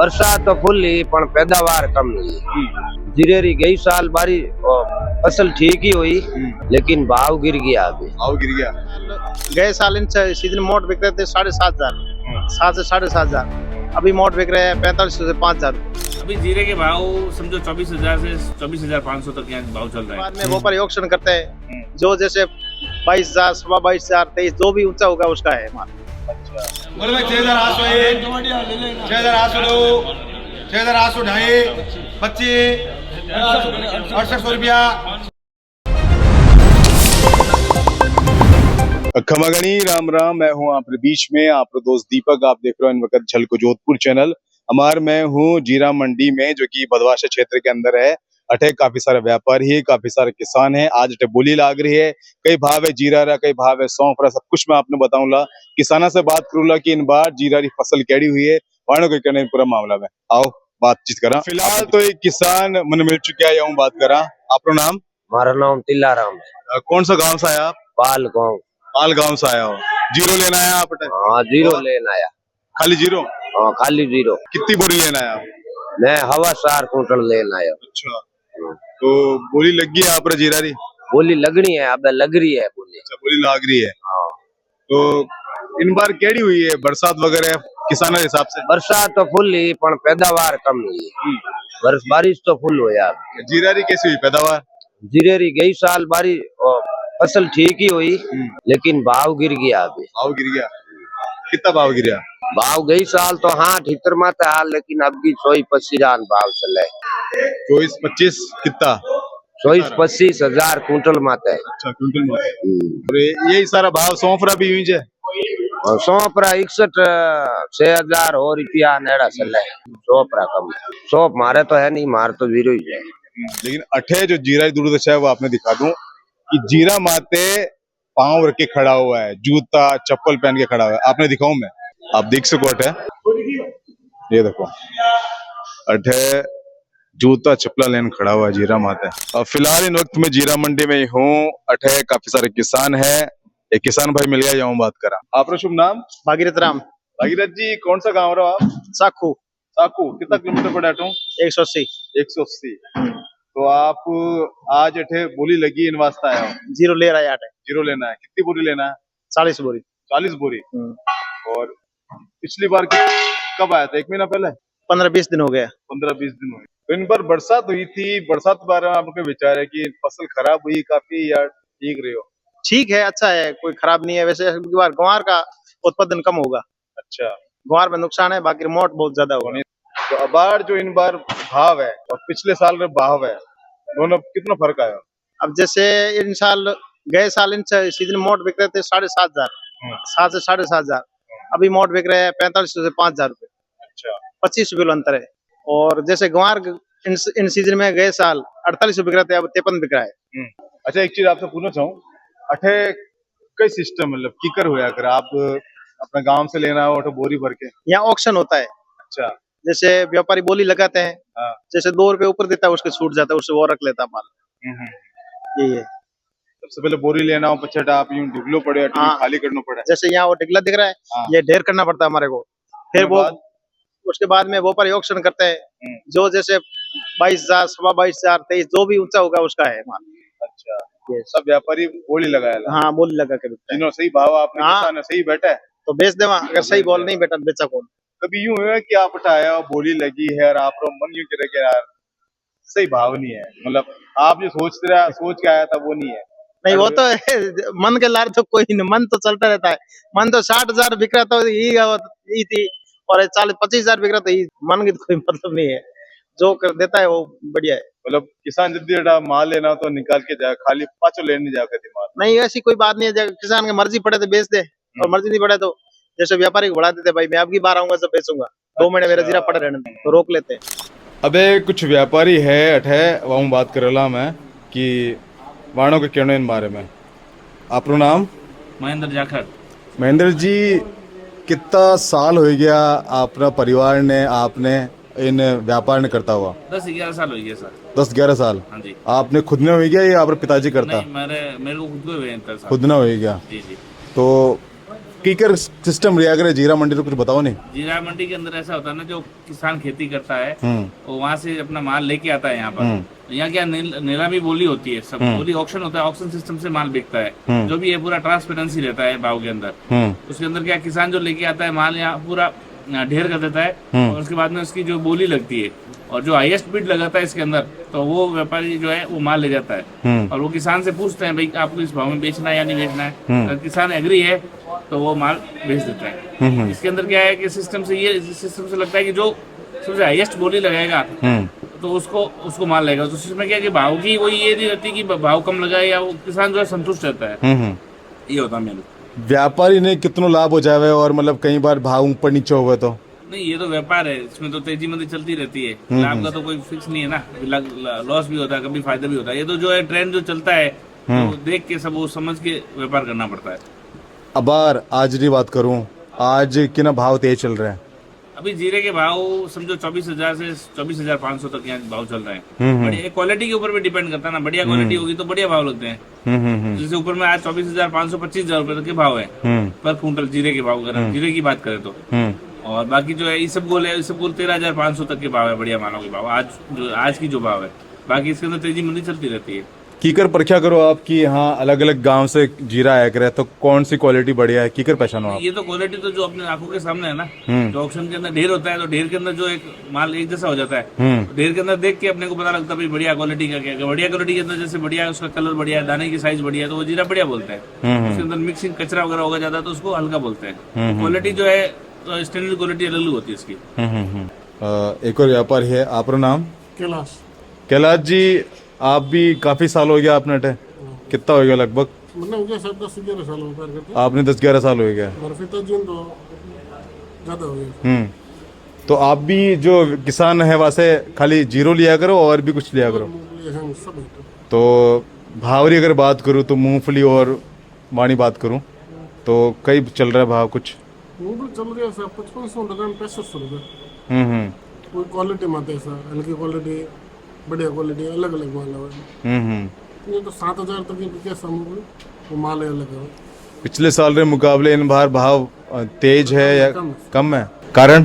વરસાદ તો ફૂલ ही પણ पैदावार कम हुई। जीरेरी गई साल बारी फसल ठीक ही हुई, लेकिन भाव गिर गया। अभी भाव गिर गया। गए साल इन सीजन मोट बिक रहे थे 7,500, 7 से 7,500। अभी मोट बिक रहे हैं 4500 से 5,000। अभी जीरे के भाव समझो 24,000 से 24,500 तक यहाँ भाव चल रहा है। बाद में व्यापारी ऑक्शन करते हैं, जो जैसे 22,000, 22,500, 23 जो भी ऊंचा होगा उसका है माल। बोले भाई 6,801, 6,802, 6,802, 25, 6800 रुपया। खमागणी राम राम, मैं हूँ आपके बीच में आपका दोस्त दीपक। आप देख रहे हो इन वक्त झलको जोधपुर चैनल। मैं हूँ जीरा मंडी में, जो कि भदवाशा क्षेत्र के अंदर है। अठे काफी सारे व्यापारी है, काफी सारे किसान है। आज अठे बोली लाग रही है, कई भाव है जीरा रा, कई भाव है सौंफ रा, सब कुछ मैं आपने बताऊंगा। किसाना से बात करूंगा कि इन बार जीरा री फसल कैडी हुई है, वाणो के करने पूरा मामला में आओ बातचीत करा। फिलहाल तो एक किसान मन मिल चुका है, यूं बात करा। आपका नाम? मारा नाम तिलाराम है। कौन सा गाँव से आया आप? पाल गाँव। पाल गाँव से आया हो। जीरो लेना है आप? हाँ, जीरो लेना आया। खाली जीरो? हाँ, खाली जीरो। कितनी बोरी लेना है आप? मैं हवा 4 कुंटल लेना आया। अच्छा, तो बोली लग गई आप जीरा री? बोली लगनी है, अब लग रही है बोली। अच्छा, बोली लाग रही है। हाँ। तो इन बार केड़ी हुई है बरसात वगैरह किसानों के हिसाब से? बरसात तो फुल ही पण पैदावार कम हुई। बारिश तो फुल हुआ। जीरा री कैसी हुई पैदावार? जीरेरी गई साल बारी फसल ठीक ही हुई, लेकिन भाव गिर गया। अभी भाव गिर गया। कितना भाव गिर गया? भाव गई साल तो हाँ 78 माते हाल, लेकिन अब की 24-25 भाव चले। 24-25 कितना? 24-25 हजार कुंटल माते। अच्छा, क्विंटल में। और यही सारा भाव सौंफरा भी हुई है? सौंपरा 61,000 और रुपया नेड़ा चले। सौंपरा कम, सौंप मारे तो है नहीं, मार तो जीरो ही है। लेकिन अठे जो जीरा की दूरदशा है वो आपने दिखा दूं कि जीरा माते पांव रख के खड़ा हुआ है, जूता चप्पल पहन के खड़ा हुआ है। आपने दिखाऊं मैं, आप देख सको अठे, ये देखो अठे जूता चप्पला लेन खड़ा हुआ है जीरा माते। अब फिलहाल इन वक्त में जीरा मंडी में ही हूँ। अठे काफी सारे किसान है। एक किसान भाई मिल गया, यहाँ बात करा। आपका शुभ नाम? भागीरथ राम। भागीरथ जी, कौन सा गाँव रहो आप? साखू। साकू। कितना किलोमीटर पड़ा? 180। 180। तो आप आज अठे बोली लगी इन वास्ते आया हो? जीरो ले रहा है। जीरो लेना है। कितनी बोरी लेना है? 40 बोरी। 40 बोरी। और पिछली बार कब आया था? 1 महीना पहले? 15-20 दिन हो गया। 15-20 दिन हुए। तो इन बार बरसात हुई थी, बरसात के बारे में आपके विचार है कि फसल खराब हुई काफी या ठीक रही हो? ठीक है, अच्छा है, कोई खराब नहीं है। वैसे इस बार ग्वार का उत्पादन कम होगा। अच्छा, ग्वार में नुकसान है, बाकी मोट बहुत ज्यादा होगा। तो अब बार जो इन बार भाव है और पिछले साल में भाव है, दोनों कितना फर्क आया? अब जैसे इन साल गए साल इन सीजन मोट बिक रहे थे 7,500, 7 से 7,500। अभी मोट बिक रहे हैं 4500 से 5,000 रुपए। अच्छा, 25 रुपये अंतर है। और जैसे ग्वार इन सीजन में गए साल 48 बिक रहे थे, अब 53 बिक रहा है। अच्छा, एक चीज आपसे पूछना चाहूँ, अठे कई सिस्टम मतलब कीकर हुआ अगर आप अपने गांव से लेना हो तो बोरी भर के? यहाँ ऑक्शन होता है। अच्छा, जैसे व्यापारी बोली लगाते हैं, हाँ। जैसे 2 रुपए ऊपर देता है उसके छूट जाता है, उससे वो रख लेता है माल। यही है। सबसे पहले बोरी लेना हो, पछट आप यूं ढिगलो पड़े, हाँ। खाली करना पड़े। जैसे यहाँ वो टिकला दिख रहा है, हाँ। ये ढेर करना पड़ता है हमारे को। फिर वो उसके बाद में व्यापारी ऑक्शन करते हैं, जो जैसे 22,000, 22,500, 23 जो भी ऊंचा होगा उसका है माल। अच्छा, सब व्यापारी बोली लगाया? हाँ, बोली लगा के बिकता है। जिन्होंने सही भाव आपने किसान सही बैठा है तो बेच देवा, अगर सही बोल नहीं बेटा बेचा कौन? कभी यूं हुआ कि आप उठाया बोली लगी है और आप मन यूं करे कि यार सही भाव नहीं है, मतलब आप जो सोच के आया था वो नहीं है? नहीं, वो तो मन के लार तो कोई नहीं, मन तो चलता रहता है। मन तो 60,000 बिक रहा तो यही थी, और 40-25,000 बिक रहा तो मन की तो कोई मतलब नहीं है। जो कर देता है वो बढ़िया है। मतलब किसान जल्दी माल लेना तो निकाल के जाए, खाली पाँचों लेने जाओ कभी माल? नहीं, ऐसी कोई बात नहीं है। किसान की मर्जी पड़े तो बेच दे, और मर्जी नहीं पड़े तो जैसे व्यापारी को बढ़ा देते, भाई मैं अब की बार आऊंगा जब बेचूंगा, 2 महीने मेरा जीरा पड़े रहने दे, तो रोक लेते हैं। अबे कुछ व्यापारी है अठे वहाँ बात करेला मैं कि वाणों के कहने इन बारे में। आपका नाम? महेंद्र जाखड़। महेंद्र जी, कितना साल हो गया अपना परिवार ने आपने इन व्यापार ने करता हुआ? 10-11 साल हो गए सर। 10-11 साल? हाँ जी। आपने खुद ने हो गया या आप पिताजी करता? नहीं, मेरे को खुद को हुए हैं 10 साल। खुद ना हो गया। जी जी। तो कीकर सिस्टम रिया करे जीरा मंडी तो कुछ बताओ नहीं। जीरा मंडी के अंदर ऐसा होता है ना, जो किसान खेती करता है वो वहाँ से अपना माल लेके आता है यहाँ पर। यहाँ क्या नीलामी बोली होती है, सब बोली ऑक्शन होता है, ऑक्शन सिस्टम से माल बिकता है। जो भी है पूरा ट्रांसपेरेंसी रहता है भाव के अंदर। उसके अंदर क्या किसान जो लेके आता है माल यहाँ पूरा ढेर कर देता है और उसके बाद में उसकी जो बोली लगती है और जो हाईएस्ट बिड लगाता है इसके अंदर, तो वो व्यापारी जो है वो माल ले जाता है और वो किसान से पूछते हैं भाई आपको इस भाव में बेचना है या नहीं बेचना है। अगर किसान एग्री है तो वो माल बेच देता है। इसके अंदर क्या है कि सिस्टम से लगता है कि जो सबसे हाईएस्ट बोली लगाएगा तो उसको माल लगेगा। तो इसमें क्या है कि भाव की कोई ये नहीं रहती कि भाव कम लगाए या वो किसान जो है संतुष्ट रहता है। ये होता है मेरे व्यापारी ने कितना लाभ हो जावे और मतलब कई बार भाव ऊपर नीचे हुए तो नहीं, ये तो व्यापार है, इसमें तो तेजी मंदी चलती रहती है। लाभ का तो कोई फिक्स नहीं है ना, लॉस भी होता है कभी फायदा भी होता है। ये तो जो है ट्रेंड जो चलता है तो देख के सब वो समझ के व्यापार करना पड़ता है। अब आज की बात करूं, आज कितना भाव तेज चल रहे हैं? अभी जीरे के भाव समझो 24,000 से 24,500 तक यहाँ भाव चल रहे हैं। बढ़िया क्वालिटी के ऊपर भी डिपेंड करता है ना, बढ़िया क्वालिटी होगी तो बढ़िया भाव लगते हैं। जैसे ऊपर में आज 24,500 25,000 रुपए तक के भाव है पर कुंटल जीरे के भाव करें, जीरे की बात करें तो। और बाकी जो है इसबगोल 13,500 तक के भाव है, बढ़िया मानों के भाव आज की जो भाव है। बाकी इसके अंदर तेजी मंदी चलती रहती है। कीकर परखा करो आपकी यहाँ अलग अलग गांव से जीरा आया करे तो कौन सी क्वालिटी बढ़िया है, कीकर पहचानो आप। ये तो क्वालिटी तो जो अपने आंखों के सामने है ना, जो ऑक्शन के अंदर ढेर होता है तो ढेर के अंदर जो एक माल एक जैसा हो जाता है, ढेर के अंदर देख के अपने को पता लगता है भाई बढ़िया क्वालिटी का क्या। बढ़िया क्वालिटी के अंदर जैसे बढ़िया है, उसका कलर बढ़िया है, दाने की साइज बढ़िया है तो वो जीरा बढ़िया बोलते हैं। उसके अंदर मिक्सिंग कचरा वगैरह होगा ज्यादा तो उसको हल्का बोलते हैं। क्वालिटी जो है तो स्टैंडर्ड क्वालिटी अलग होती है इसकी। एक और व्यापारी है, आपका नाम? कैलाश जी, आप भी काफी साल हो गया आपने अटे, कितना हो गया लगभग? मैंने हो गया 10-11 साल व्यापार करते। आपने 10-11 साल हो गया। और पिताजी तो ज्यादा हो गया। तो आप भी जो किसान है वैसे खाली जीरो लिया करो और भी कुछ लिया करो। सब तो भावरी अगर बात करूँ तो मूंगफली और वाणी बात करूँ तो कई चल रहा है भाव कुछ? मूंगफली चल रही है सर 5500 लगान 6500 रुपये। कोई क्वालिटी मत है सर, हल्की क्वालिटी बढ़िया क्वालिटी अलग अलग माल है। ये तो 7,000 तक के मूंगफली वो माल है अलग है। पिछले साल के मुकाबले इन बार भाव तेज है या कम है? कारण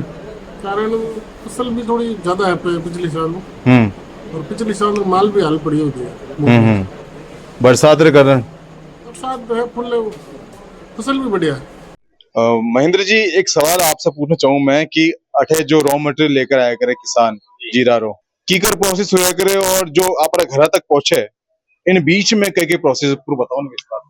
फसल भी थोड़ी ज्यादा है पिछले साल में और पिछले साल में माल भी हाल पड़ी होती है। बरसात के कारण बरसात है, फुल फसल भी बढ़िया है। महेंद्र जी, एक सवाल आपसे पूछना चाहूँ मैं कि अठे जो रॉ मटेरियल लेकर आया करे किसान जीरा रो कीकर प्रोसेस हुआ करे और जो अपने घर तक पहुंचे, इन बीच में कई प्रोसेस पूरा बताओ ना।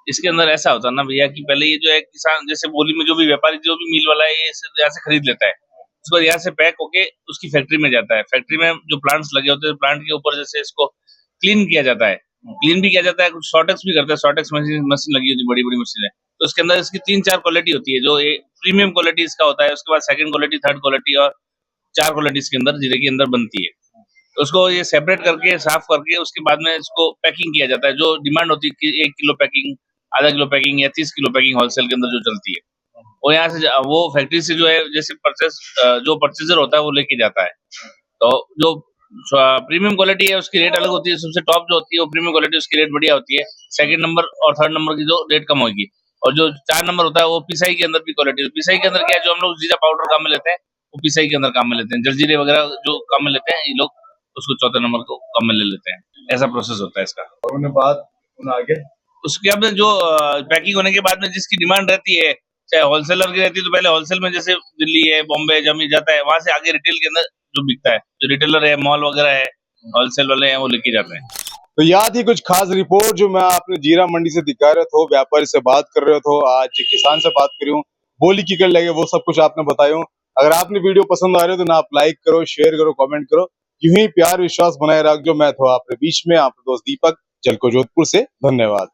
इसके अंदर ऐसा होता है ना भैया कि पहले ये जो है किसान जैसे बोली में जो भी व्यापारी जो भी मिल वाला है ये यहाँ से खरीद लेता है, उसके बाद यहाँ से पैक होके उसकी फैक्ट्री में जाता है। फैक्ट्री में जो प्लांट्स लगे होते हैं, प्लांट के ऊपर जैसे इसको क्लीन किया जाता है, क्लीन भी किया जाता है, कुछ शॉर्टेक्स भी करता है। शॉर्टेक्स मशीन लगी होती है, बड़ी बड़ी मशीन है। तो उसके अंदर इसकी 3-4 क्वालिटी होती है। जो प्रीमियम क्वालिटी इसका होता है, उसके बाद सेकंड क्वालिटी, थर्ड क्वालिटी और 4 क्वालिटी इसके अंदर जीरे के अंदर बनती है। तो उसको ये सेपरेट करके साफ करके उसके बाद में इसको पैकिंग किया जाता है। जो डिमांड होती है कि 1 किलो पैकिंग, आधा किलो पैकिंग या 30 किलो पैकिंग होलसेल के अंदर जो चलती है, वो यहाँ से वो फैक्ट्री से जो है जैसे जो परचेजर होता है वो लेके जाता है। तो जो प्रीमियम क्वालिटी है उसकी रेट अलग होती है। सबसे टॉप जो होती है वो प्रीमियम क्वालिटी, उसकी रेट बढ़िया होती है। सेकंड नंबर और थर्ड नंबर की जो रेट कम होगी। और जो 4 नंबर होता है वो पिसाई के अंदर भी क्वालिटी। पिसाई के अंदर क्या है, जो हम लोग जीरा पाउडर काम में लेते हैं वो पिसाई के अंदर काम में लेते हैं। जलजीरे वगैरह जो काम में लेते हैं ये लोग उसको 4थे नंबर को कम में ले लेते हैं। ऐसा प्रोसेस होता है इसका। और उन्हें बाद आगे उसके बाद जो पैकिंग होने के बाद में जिसकी डिमांड रहती है, चाहे होलसेलर की रहती है तो पहले होलसेल में जैसे दिल्ली है, बॉम्बे जमी जाता है, वहां से आगे रिटेल के अंदर जो बिकता है, जो रिटेलर है, मॉल वगैरह है, होलसेल वाले हैं, वो लेके जाते हैं। तो याद ही कुछ खास रिपोर्ट जो मैं आपने जीरा मंडी से दिखा रहे थे, व्यापारी से बात कर रहे थे, आज किसान से बात करी हूँ, बोली की कर लगे वो सब कुछ आपने बताया। अगर आपने वीडियो पसंद आ रहे हो तो ना आप लाइक करो, शेयर करो, कमेंट करो। यूं ही प्यार विश्वास बनाए रख जो मैं था आपके बीच में, आपके दोस्त दीपक, जलको जोधपुर से। धन्यवाद।